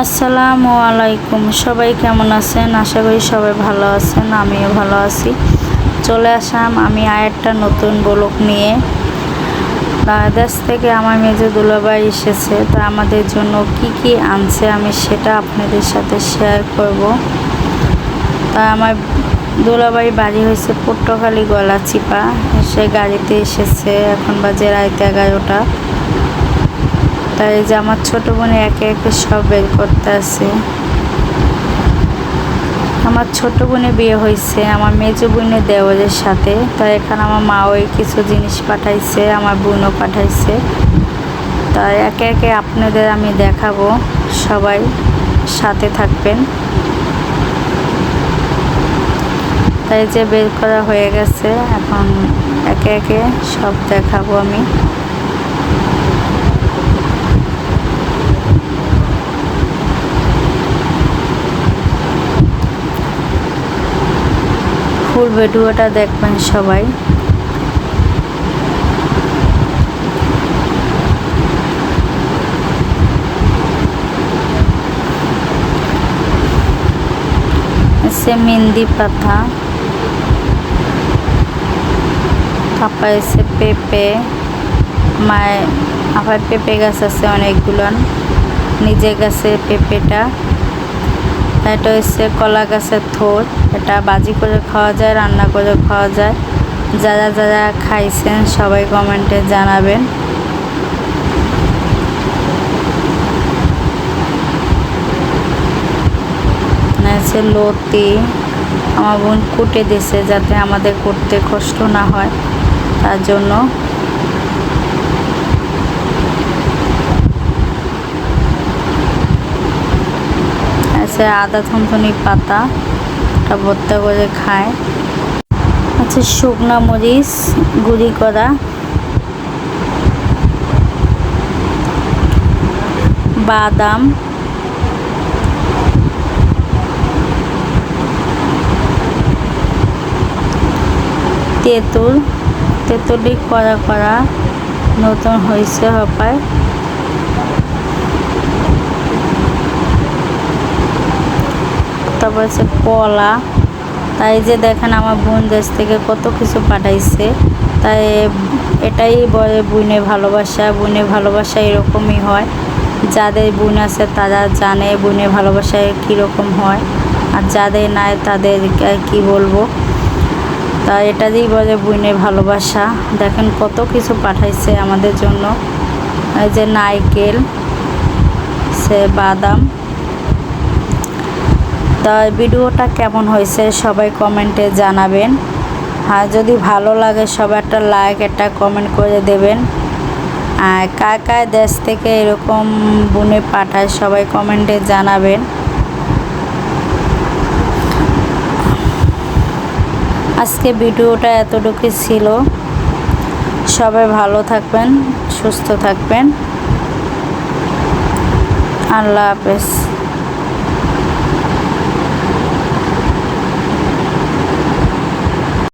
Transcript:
আসসালামু আলাইকুম। সবাই কেমন আছেন? আশা করি সবাই ভালো আছেন, আমিও ভালো আছি। চলে আসলাম আমি আরেকটা নতুন ব্লগ নিয়ে। দেশ থেকে আমার মেজো দুলাভাই এসেছে, তা আমাদের জন্য কি কি আনছে আমি সেটা আপনাদের সাথে শেয়ার করব। তা আমার দুলাভাই বাড়ি হয়েছে পটুয়াখালী গলাচিপা, সে গাড়িতে এসেছে। এখন বাজে রাত 11টা। তাই এই যে আমার ছোটো বোনে একে একে সব বের করতে আছে। আমার ছোটো বোনে বিয়ে হয়েছে আমার মেজো বোনের দেওরের সাথে। তাই এখানে আমার মা ওই কিছু জিনিস পাঠাইছে, আমার বোনও পাঠাইছে। তাই একে একে আপনাদের আমি দেখাবো, সবাই সাথে থাকবেন। তাই যে বের করা হয়ে গেছে, এখন একে একে সব দেখাবো আমি। ফুল ভিডিওটা দেখবেন সবাই। এসে মেহেন্দি পাতা, তারপর এসে পেঁপে। মায়ের আবার পেঁপে গাছ আছে অনেকগুলো, নিজের গাছে পেঁপেটা। এটা হচ্ছে কলা গাছের থোর, এটা ভাজি করে খাওয়া যায়, রান্না করে খাওয়া যায়। যারা যারা খাইছেন সবাই কমেন্টে জানাবেন। আছে লতি, আমার বোন কুটে দিছে যাতে আমাদের করতে কষ্ট না হয়, তার জন্য। আছে আদা থনথনি পাতা, এটা ভর্তা করে খায়। আছে শুকনা মরিচ গুঁড়ি করা, বাদাম, তেঁতুলি করা করা নতুন হয়েছে হপায়। তারপর হচ্ছে কলা। তাই যে দেখেন আমার বোন দেশ থেকে কত কিছু পাঠাইছে। তাই এটাই বলে বোনের ভালোবাসা। বোনের ভালোবাসা এরকমই হয়, যাদের বোন আছে তারা জানে বোনের ভালোবাসা কীরকম হয়, আর যাদের নাই তাদের কি বলবো। তা এটাই বলে বোনের ভালোবাসা। দেখেন কত কিছু পাঠাইছে আমাদের জন্য। এই যে নারকেল, সে বাদাম। তা ভিডিওটা কেমন হয়েছে সবাই কমেন্টে জানাবেন। আর যদি ভালো লাগে সবাই একটা লাইক, একটা কমেন্ট করে দেবেন। আর কার দেশ থেকে এরকম বোনে পাঠায় সবাই কমেন্টে জানাবেন। আজকে ভিডিওটা এতটুকুই ছিল। সবাই ভালো থাকবেন, সুস্থ থাকবেন। আল্লাহ হাফেজ।